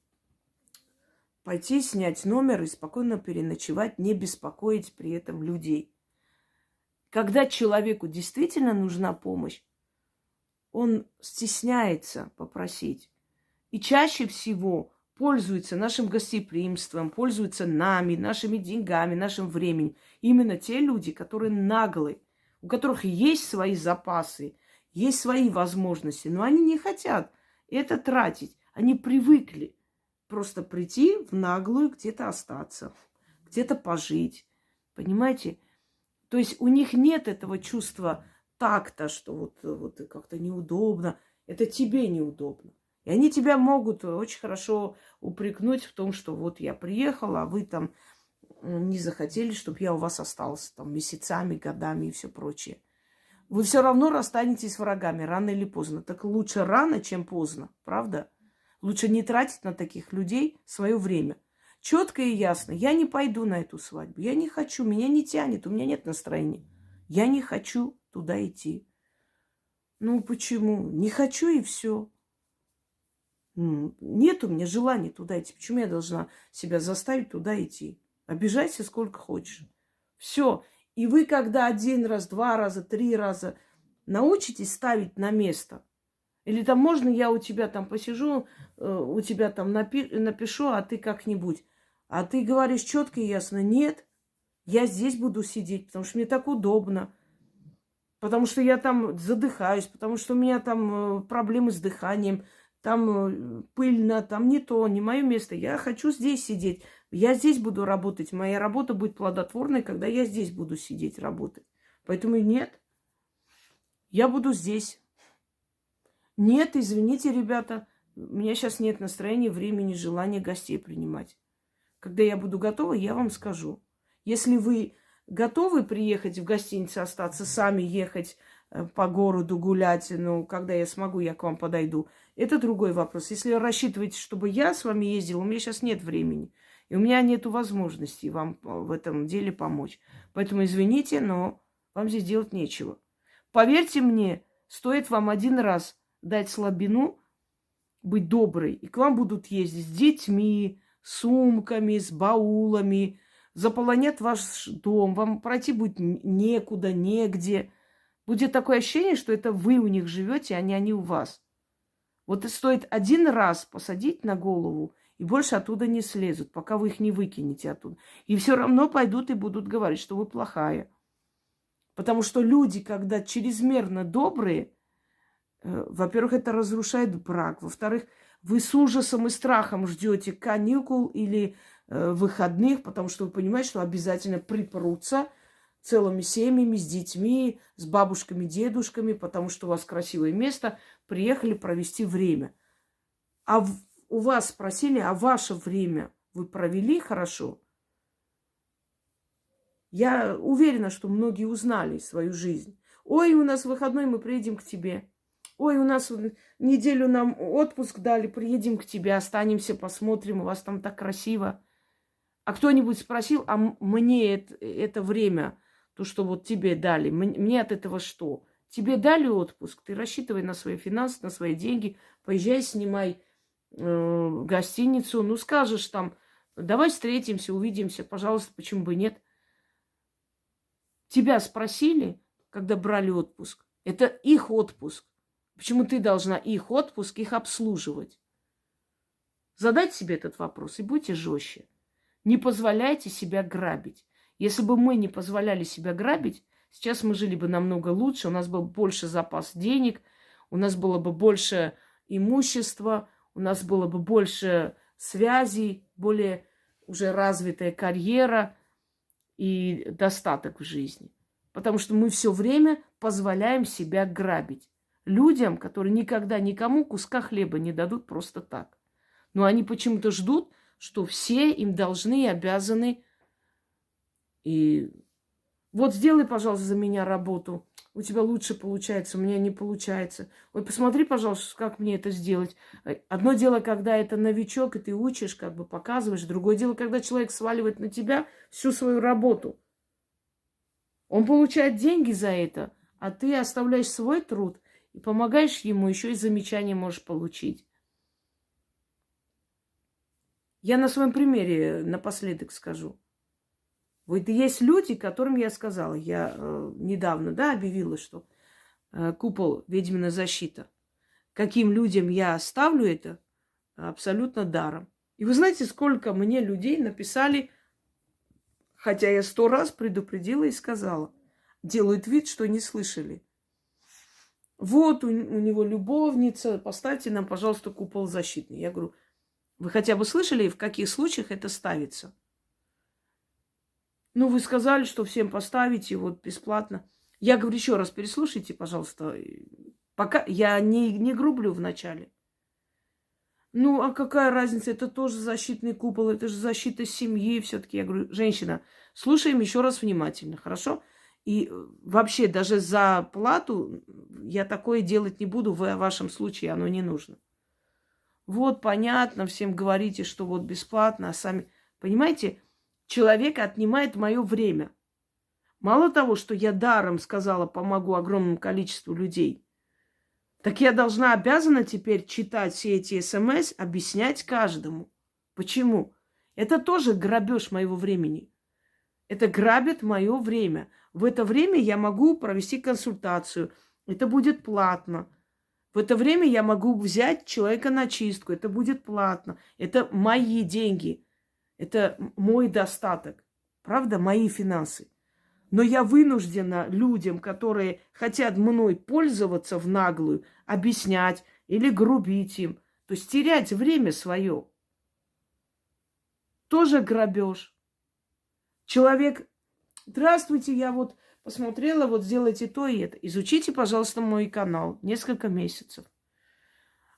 пойти, снять номер и спокойно переночевать, не беспокоить при этом людей. Когда человеку действительно нужна помощь, он стесняется попросить. И чаще всего пользуются нашим гостеприимством, пользуются нами, нашими деньгами, нашим временем. Именно те люди, которые наглые, у которых есть свои запасы, есть свои возможности, но они не хотят это тратить. Они привыкли просто прийти в наглую, где-то остаться, где-то пожить. Понимаете? То есть у них нет этого чувства такта, что вот как-то неудобно. Это тебе неудобно. И они тебя могут очень хорошо упрекнуть в том, что вот я приехала, а вы там не захотели, чтобы я у вас остался там месяцами, годами и все прочее. Вы все равно расстанетесь с врагами рано или поздно. Так лучше рано, чем поздно, правда? Лучше не тратить на таких людей свое время. Четко и ясно. Я не пойду на эту свадьбу. Я не хочу, меня не тянет, у меня нет настроения. Я не хочу туда идти. Ну почему? Не хочу и все. Нет у меня желания туда идти. Почему я должна себя заставить туда идти? Обижайся сколько хочешь. Все. И вы, когда один раз, два раза, три раза научитесь ставить на место, или там можно я у тебя там посижу, у тебя там напишу, а ты как-нибудь. А ты говоришь четко и ясно, нет, я здесь буду сидеть, потому что мне так удобно, потому что я там задыхаюсь, потому что у меня там проблемы с дыханием, там пыльно, там не то, не мое место. Я хочу здесь сидеть, я здесь буду работать. Моя работа будет плодотворной, когда я здесь буду сидеть, работать. Поэтому нет, я буду здесь. Нет, извините, ребята, у меня сейчас нет настроения, времени, желания гостей принимать. Когда я буду готова, я вам скажу. Если вы готовы приехать в гостиницу, остаться, сами ехать по городу гулять, ну, когда я смогу, я к вам подойду. Это другой вопрос. Если рассчитываете, чтобы я с вами ездила, у меня сейчас нет времени. И у меня нет возможности вам в этом деле помочь. Поэтому извините, но вам здесь делать нечего. Поверьте мне, стоит вам один раз дать слабину, быть доброй, и к вам будут ездить с детьми, с сумками, с баулами, заполонят ваш дом, вам пройти будет некуда, негде. Будет такое ощущение, что это вы у них живете, а не они у вас. Вот и стоит один раз посадить на голову, и больше оттуда не слезут, пока вы их не выкинете оттуда. И все равно пойдут и будут говорить, что вы плохая. Потому что люди, когда чрезмерно добрые, во-первых, это разрушает брак. Во-вторых, вы с ужасом и страхом ждете каникул или выходных, потому что вы понимаете, что обязательно припрутся целыми семьями, с детьми, с бабушками, дедушками, потому что у вас красивое место, приехали провести время. А у вас спросили, а ваше время вы провели хорошо? Я уверена, что многие узнали свою жизнь. Ой, у нас выходной, мы приедем к тебе. Ой, у нас неделю нам отпуск дали, приедем к тебе, останемся, посмотрим, у вас там так красиво. А кто-нибудь спросил, а мне это время, то, что вот тебе дали, мне от этого что? Тебе дали отпуск, ты рассчитывай на свои финансы, на свои деньги, поезжай, снимай гостиницу, ну скажешь там, давай встретимся, увидимся, пожалуйста, почему бы нет. Тебя спросили, когда брали отпуск, это их отпуск. Почему ты должна их отпуск, их обслуживать? Задайте себе этот вопрос и будьте жестче. Не позволяйте себя грабить. Если бы мы не позволяли себя грабить, сейчас мы жили бы намного лучше, у нас был больше запас денег, у нас было бы больше имущества, у нас было бы больше связей, более уже развитая карьера и достаток в жизни. Потому что мы все время позволяем себя грабить. Людям, которые никогда никому куска хлеба не дадут просто так. Но они почему-то ждут, что все им должны и обязаны. И вот сделай, пожалуйста, за меня работу. У тебя лучше получается, у меня не получается. Ой, посмотри, пожалуйста, как мне это сделать. Одно дело, когда это новичок, и ты учишь, как бы показываешь. Другое дело, когда человек сваливает на тебя всю свою работу. Он получает деньги за это, а ты оставляешь свой труд и помогаешь ему, еще и замечания можешь получить. Я на своем примере напоследок скажу. Вот есть люди, которым я сказала, я недавно, объявила, что купол «Ведьмина защита». Каким людям я оставлю это абсолютно даром. И вы знаете, сколько мне людей написали, хотя я 100 раз предупредила и сказала, делают вид, что не слышали. Вот у него любовница, поставьте нам, пожалуйста, купол защитный. Я говорю, вы хотя бы слышали, в каких случаях это ставится? Ну, вы сказали, что всем поставите, вот бесплатно. Я говорю, еще раз переслушайте, пожалуйста. Пока я не грублю вначале. Ну, а какая разница? Это тоже защитный купол, это же защита семьи все-таки. Я говорю, женщина, слушаем еще раз внимательно, хорошо? И вообще даже за плату я такое делать не буду, в вашем случае оно не нужно. Вот, понятно, всем говорите, что вот бесплатно, а сами... Понимаете, человек отнимает мое время. Мало того, что я даром сказала, помогу огромному количеству людей, так я обязана теперь читать все эти СМС, объяснять каждому. Почему? Это тоже грабеж моего времени. Это грабит мое время. В это время я могу провести консультацию. Это будет платно. В это время я могу взять человека на чистку. Это будет платно. Это мои деньги. Это мой достаток. Правда? Мои финансы. Но я вынуждена людям, которые хотят мной пользоваться в наглую, объяснять или грубить им. То есть терять время свое. Тоже грабеж. Человек, здравствуйте, я вот посмотрела, вот сделайте то и это. Изучите, пожалуйста, мой канал несколько месяцев.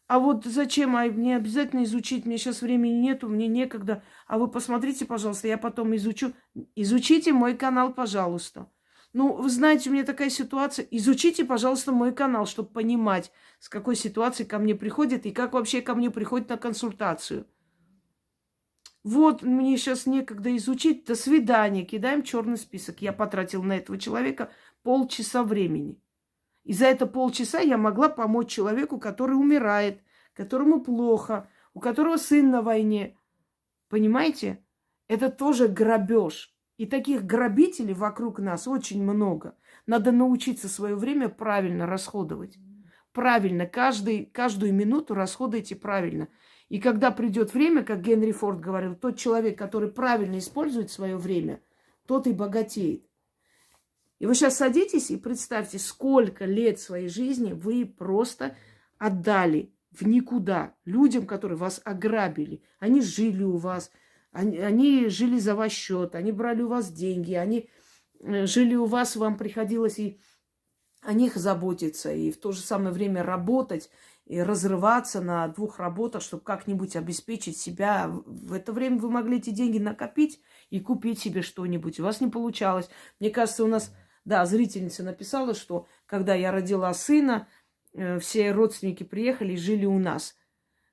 А вот зачем? А мне обязательно изучить, мне сейчас времени нету, мне некогда. А вы посмотрите, пожалуйста, я потом изучу. Изучите мой канал, пожалуйста. Ну, вы знаете, у меня такая ситуация. Изучите, пожалуйста, мой канал, чтобы понимать, с какой ситуацией ко мне приходит и как вообще ко мне приходит на консультацию. Вот, мне сейчас некогда изучить. До свидания. Кидаем черный список. Я потратил на этого человека полчаса времени. И за это полчаса я могла помочь человеку, который умирает, которому плохо, у которого сын на войне. Понимаете? Это тоже грабеж. И таких грабителей вокруг нас очень много. Надо научиться свое время правильно расходовать. Правильно. Каждую минуту расходуйте правильно. И когда придет время, как Генри Форд говорил, тот человек, который правильно использует свое время, тот и богатеет. И вы сейчас садитесь и представьте, сколько лет своей жизни вы просто отдали в никуда людям, которые вас ограбили. Они жили у вас, они жили за ваш счет, они брали у вас деньги, они жили у вас, вам приходилось и о них заботиться, и в то же самое время работать, и разрываться на 2 работах, чтобы как-нибудь обеспечить себя. В это время вы могли эти деньги накопить и купить себе что-нибудь. У вас не получалось. Мне кажется, у нас, зрительница написала, что когда я родила сына, все родственники приехали и жили у нас.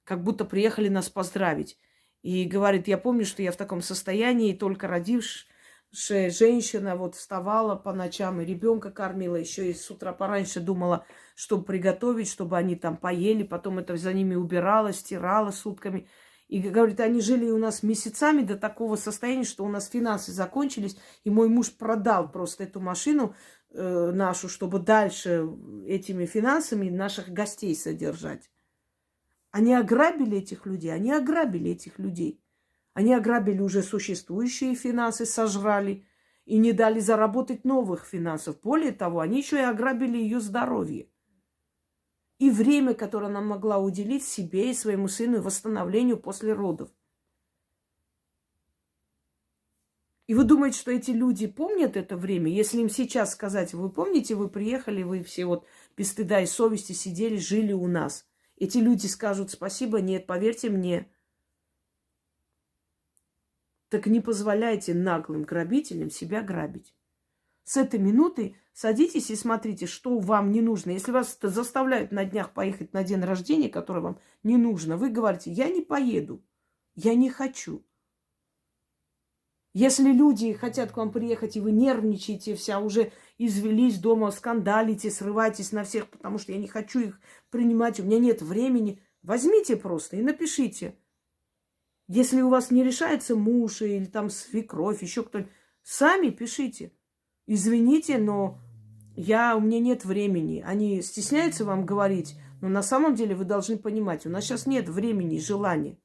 Как будто приехали нас поздравить. И говорит, я помню, что я в таком состоянии, только родившись, женщина вот вставала по ночам и ребенка кормила, еще и с утра пораньше думала, что приготовить, чтобы они там поели, потом это за ними убирала, стирала сутками. И говорит, они жили у нас месяцами до такого состояния, что у нас финансы закончились, и мой муж продал просто эту машину нашу, чтобы дальше этими финансами наших гостей содержать. Они ограбили этих людей, они ограбили этих людей. Они ограбили уже существующие финансы, сожрали и не дали заработать новых финансов. Более того, они еще и ограбили ее здоровье. И время, которое она могла уделить себе и своему сыну и восстановлению после родов. И вы думаете, что эти люди помнят это время? Если им сейчас сказать, вы помните, вы приехали, вы все вот без стыда и совести сидели, жили у нас. Эти люди скажут спасибо? Нет, поверьте мне. Так не позволяйте наглым грабителям себя грабить. С этой минуты садитесь и смотрите, что вам не нужно. Если вас заставляют на днях поехать на день рождения, который вам не нужно, вы говорите, я не поеду, я не хочу. Если люди хотят к вам приехать, и вы нервничаете, вся уже извелись дома, скандалите, срываетесь на всех, потому что я не хочу их принимать, у меня нет времени, возьмите просто и напишите. Если у вас не решается муж или там свекровь, еще кто-нибудь, сами пишите. Извините, но у меня нет времени. Они стесняются вам говорить, но на самом деле вы должны понимать, у нас сейчас нет времени и желания.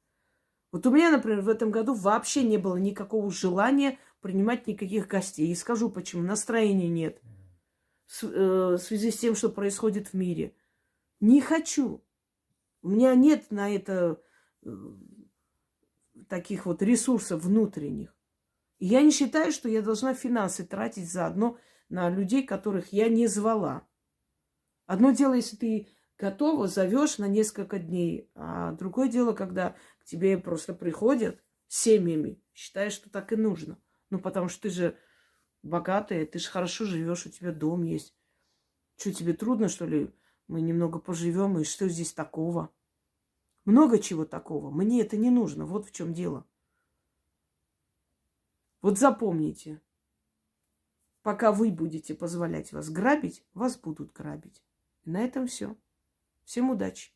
Вот у меня, например, в этом году вообще не было никакого желания принимать никаких гостей. И скажу почему. Настроения нет. В связи с тем, что происходит в мире. Не хочу. У меня нет на это таких вот ресурсов внутренних. И я не считаю, что я должна финансы тратить заодно на людей, которых я не звала. Одно дело, если ты готова, зовешь на несколько дней. А другое дело, когда к тебе просто приходят с семьями. Считаешь, что так и нужно. Ну, потому что ты же богатая, ты же хорошо живешь, у тебя дом есть. Что, тебе трудно, что ли? Мы немного поживем, и что здесь такого? Много чего такого. Мне это не нужно. Вот в чем дело. Вот запомните. Пока вы будете позволять вас грабить, вас будут грабить. И на этом все. Всем удачи!